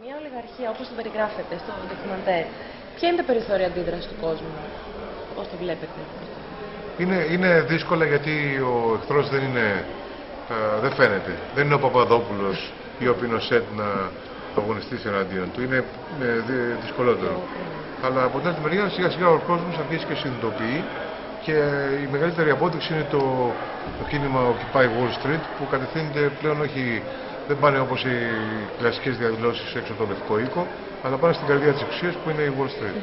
Μια ολιγαρχία όπως την περιγράφεται στο ντοκιμαντέρ, ποια είναι τα περιθώρια αντίδραση του κόσμου, πώς το βλέπετε? Είναι δύσκολα γιατί ο εχθρός δεν φαίνεται. Δεν είναι ο Παπαδόπουλος ή ο Πινοσέτ να αγωνιστείς εναντίον του. Είναι δυσκολότερο. Αλλά από την άλλη μεριά σιγά σιγά ο κόσμος αρχίζει και συνειδητοποιεί και η μεγαλύτερη απόδειξη είναι το κίνημα Occupy Wall Street που κατευθύνεται πλέον όχι, δεν πάνε όπως οι κλασικές διαδηλώσεις έξω από το Λευκό Οίκο, αλλά πάνε στην καρδιά της εξουσίας που είναι η Wall Street.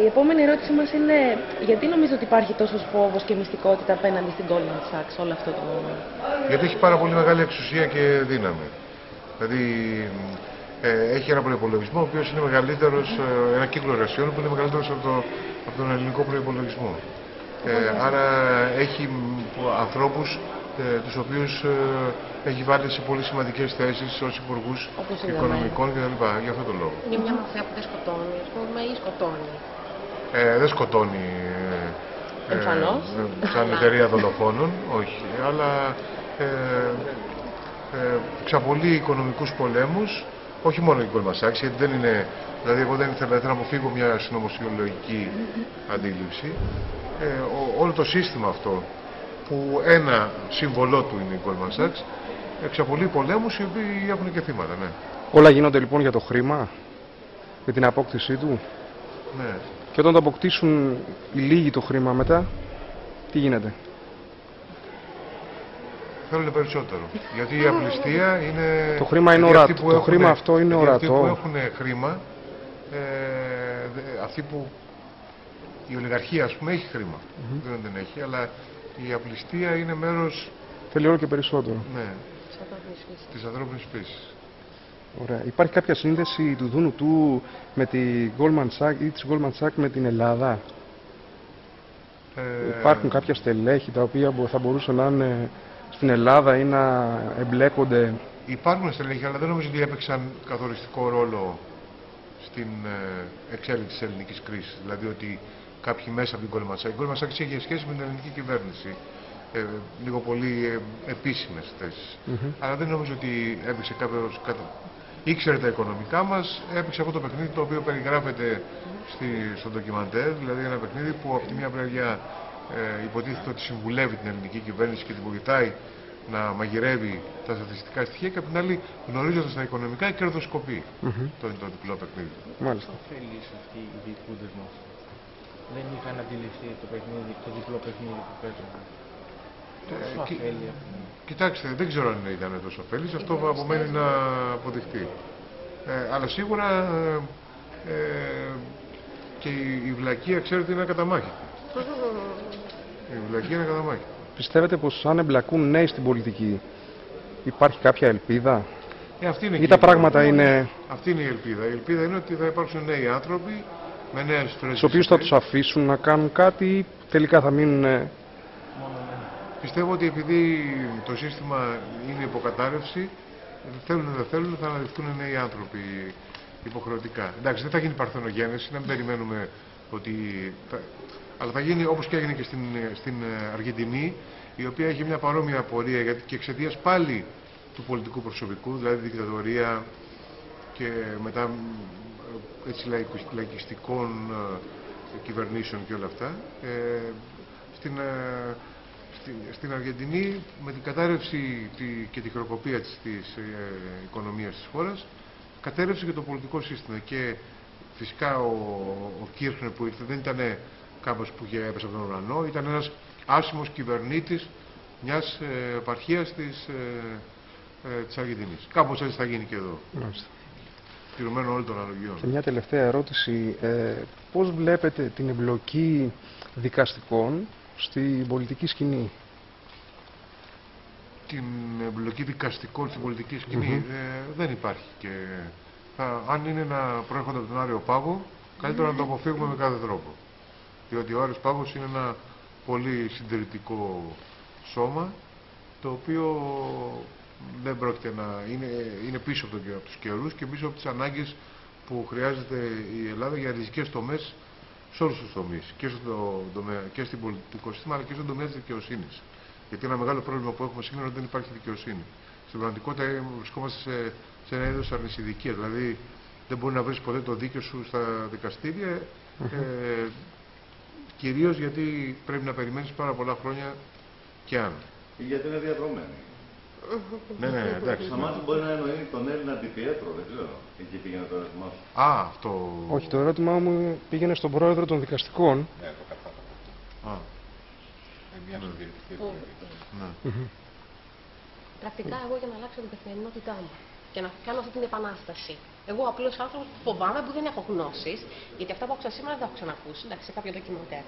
Η επόμενη ερώτηση μας είναι γιατί νομίζετε ότι υπάρχει τόσος φόβος και μυστικότητα απέναντι στην Goldman Sachs όλο αυτό το... Γιατί έχει πάρα πολύ μεγάλη εξουσία και δύναμη. Δηλαδή έχει ένα προϋπολογισμό ο οποίος είναι μεγαλύτερος, ένα κύκλο εργασιών που είναι μεγαλύτερος από τον ελληνικό προϋπολογισμό. Άρα έχει ανθρώπους τους οποίους έχει βάλει σε πολύ σημαντικές θέσεις ως υπουργούς οικονομικών κτλ. Για αυτόν τον λόγο. Είναι μια μαφία που δεν σκοτώνει, ας πούμε, ή σκοτώνει? Δεν σκοτώνει σαν εταιρεία δολοφόνων, όχι, αλλά εξαπολύει οικονομικούς πολέμους, όχι μόνο η Goldman Sachs, γιατί δεν είναι, δηλαδή εγώ δεν ήθελα να αποφύγω μια συνωμοσιολογική αντίληψη. Όλο το σύστημα αυτό, που ένα σύμβολό του είναι η Goldman Sachs, εξαπολύει πολέμους οι οποίοι έχουν και θύματα, ναι. Όλα γίνονται λοιπόν για το χρήμα, για την απόκτησή του. Ναι. Και όταν το αποκτήσουν οι λίγοι το χρήμα μετά, τι γίνεται? Θέλουν περισσότερο. Γιατί η απληστία είναι... Το χρήμα είναι ορατό. Το χρήμα αυτό είναι ορατό. Αυτοί που έχουν χρήμα, αυτοί που... Η ολιγαρχία, ας πούμε, έχει χρήμα. Δεν έχει, αλλά η απληστία είναι μέρος... Θέλει όλο και περισσότερο. Ναι. Της ανθρώπινης φύσης. Ωραία. Υπάρχει κάποια σύνδεση του Δούνου του με τη Goldman Sachs ή της Goldman Sachs με την Ελλάδα? Υπάρχουν κάποια στελέχη τα οποία θα μπορούσαν να είναι στην Ελλάδα ή να εμπλέκονται? Υπάρχουν στελέχη, αλλά δεν νομίζω ότι έπαιξαν καθοριστικό ρόλο στην εξέλιξη της ελληνικής κρίσης. Δηλαδή ότι κάποιοι μέσα από την Goldman Sachs. Η Goldman Sachs είχε σχέση με την ελληνική κυβέρνηση. Λίγο πολύ επίσημες θέσεις. Αλλά δεν νομίζω ότι έπαιξε κάποιος... Ήξερε τα οικονομικά μας, έπαιξε αυτό το παιχνίδι το οποίο περιγράφεται στο ντοκιμαντέρ, δηλαδή ένα παιχνίδι που από τη μία πλευρά υποτίθεται ότι συμβουλεύει την ελληνική κυβέρνηση και την βοηθάει να μαγειρεύει τα στατιστικά στοιχεία και από την άλλη, γνωρίζοντας τα οικονομικά, κερδοσκοπεί το διπλό παιχνίδι. Μάλιστα. Ωφέλης αυτοί οι διοικούντες μας δεν είχαν αντιληφθεί το διπλό παιχνίδι που παίζουν? Κοιτάξτε, δεν ξέρω αν ήταν τόσο ωφέλης, αυτό απομένει να αποδειχτεί. Αλλά σίγουρα και η βλακεία, ξέρετε, είναι ακαταμάχητη. Η βλακεία είναι ακαταμάχητη. Πιστεύετε πως αν εμπλακούν νέοι στην πολιτική υπάρχει κάποια ελπίδα? Αυτή είναι ή τα πράγματα είναι... Αυτή είναι η ελπίδα. Η ελπίδα είναι ότι θα υπάρξουν νέοι άνθρωποι με νέες φρέσκες. Στους οποίους θα τους αφήσουν να κάνουν κάτι ή τελικά θα μείνουν... Πιστεύω ότι επειδή το σύστημα είναι υποκατάρρευση, θέλουν ή δεν θέλουν, θα αναδειχθούν νέοι άνθρωποι υποχρεωτικά. Εντάξει, δεν θα γίνει παρθενογένεση, να μην περιμένουμε ότι... Αλλά θα γίνει όπως και έγινε και στην Αργεντινή, η οποία έχει μια παρόμοια πορεία, γιατί και εξαιτίας πάλι του πολιτικού προσωπικού, δηλαδή δικτατορία και μετά έτσι λαϊκιστικών κυβερνήσεων και όλα αυτά. Στην Αργεντινή, με την κατάρρευση και τη χρεοκοπία της οικονομίας της χώρας, κατέρευσε και το πολιτικό σύστημα. Και φυσικά ο Κίρχνερ που ήρθε δεν ήταν κάποιος που είχε έπεσε από τον ουρανό, ήταν ένας άσημος κυβερνήτης μιας επαρχίας της Αργεντινής. Κάπως έτσι θα γίνει και εδώ. Τηρουμένο όλων των αναλογιών. Και μια τελευταία ερώτηση. Πώς βλέπετε την εμπλοκή δικαστικών στην πολιτική σκηνή? Την εμπλοκή δικαστικών στην πολιτική σκηνή δεν υπάρχει. Και αν είναι να προέρχονται από τον Άριο Πάγο, καλύτερα να το αποφύγουμε με κάθε τρόπο. Διότι ο Άριος Πάγος είναι ένα πολύ συντηρητικό σώμα, το οποίο δεν πρόκειται να είναι πίσω από τους καιρούς και πίσω από τις ανάγκες που χρειάζεται η Ελλάδα για ριζικές τομές σε όλους τους τομείς, και στην πολιτικό σύστημα αλλά και στον τομέα της δικαιοσύνης. Γιατί ένα μεγάλο πρόβλημα που έχουμε σήμερα είναι ότι δεν υπάρχει δικαιοσύνη στην πραγματικότητα βρισκόμαστε σε ένα είδος αρνησιδικίας. Δηλαδή δεν μπορεί να βρεις ποτέ το δίκαιο σου στα δικαστήρια, κυρίως γιατί πρέπει να περιμένεις πάρα πολλά χρόνια και αν. Ή γιατί είναι διαδρομένη. Ναι, εντάξει. Σταμάτη μπορεί να εννοεί τον Έλληνα αντιπιέτρο, δεν ξέρω. Εκεί πήγαινε το ερώτημά σου. Α, αυτό. Όχι, το ερώτημά μου πήγαινε στον πρόεδρο των δικαστικών. Ναι, το κατάλαβα. Α, Μια στον διευθυντή. ναι. Πρακτικά, εγώ για να αλλάξω την καθημερινότητά μου και να κάνω αυτή την επανάσταση. Εγώ, απλό άνθρωπο που φοβάμαι, που δεν έχω γνώσει, γιατί αυτά που άκουσα σήμερα δεν τα έχω ξανακούσει, εντάξει, σε κάποιο ντοκιμαντέρ.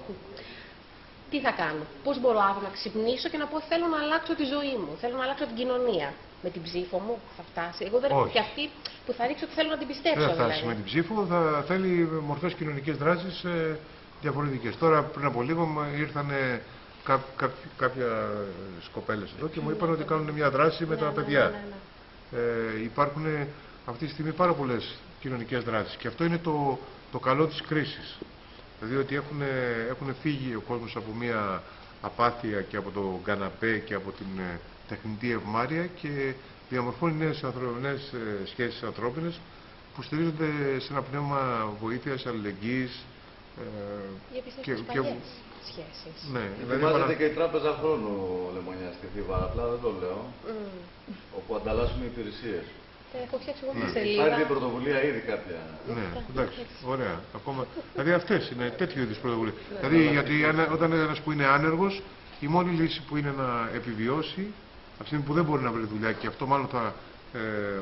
Τι θα κάνω, πώ μπορώ αύριο να ξυπνήσω και να πω: θέλω να αλλάξω τη ζωή μου, θέλω να αλλάξω την κοινωνία. Με την ψήφο μου θα φτάσει. Εγώ δεν έχω και αυτή που θα ρίξω ότι θέλω να την πιστέψω. Δεν θα φτάσει δηλαδή. με την ψήφο, θα θέλει μορφές κοινωνικές δράσεις διαφορετικές. Τώρα πριν από λίγο ήρθαν κάποια κοπέλες εδώ και μου είπαν ότι κάνουν μια δράση με τα παιδιά. Υπάρχουν αυτή τη στιγμή πάρα πολλές κοινωνικές δράσεις και αυτό είναι το καλό της κρίσης. Δηλαδή ότι έχουν φύγει ο κόσμος από μια απάθεια και από το καναπέ και από την τεχνητή ευμάρεια και διαμορφώνει νέες σχέσεις ανθρώπινες που στηρίζονται σε ένα πνεύμα βοήθειας, αλληλεγγύης και σχέσεις. Ναι, Ετοιμάζεται και η Τράπεζα Χρόνου, Λεμονιά, στη Θήβα, απλά δεν το λέω, όπου ανταλλάσσουμε υπηρεσίες. Έχω φτιάξει εγώ μια Υπάρχει σελίδα. η πρωτοβουλία ήδη κάποια. Ναι, εντάξει, ωραία. Ακόμα, δηλαδή αυτές είναι τέτοιου είδους πρωτοβουλίες. Δηλαδή γιατί όταν ένας που είναι άνεργος, η μόνη λύση που είναι να επιβιώσει, από τη στιγμή που δεν μπορεί να βρει δουλειά και αυτό μάλλον θα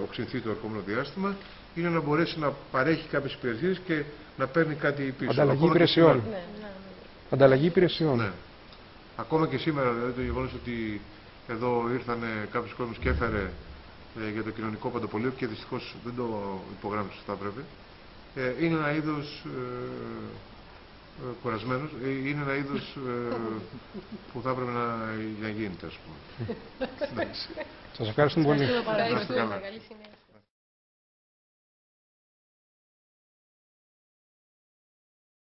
οξυνθεί το ερχόμενο διάστημα, είναι να μπορέσει να παρέχει κάποιες υπηρεσίες και να παίρνει κάτι πίσω. Ανταλλαγή υπηρεσιών. Ανταλλαγή υπηρεσιών. Ναι. Ακόμα και σήμερα, δηλαδή το γεγονός ότι εδώ ήρθαν κάποιος κόσμος και έφερε για το κοινωνικό παντοπολείο και δυστυχώς δεν το υπογράμμισε σωστά πρέπει. Είναι ένα είδος κουρασμένος, είναι ένα είδος που θα έπρεπε να γίνεται, ας πούμε. Σας ευχαριστούμε πολύ. Ευχαριστούμε. Καλή συνέχεια.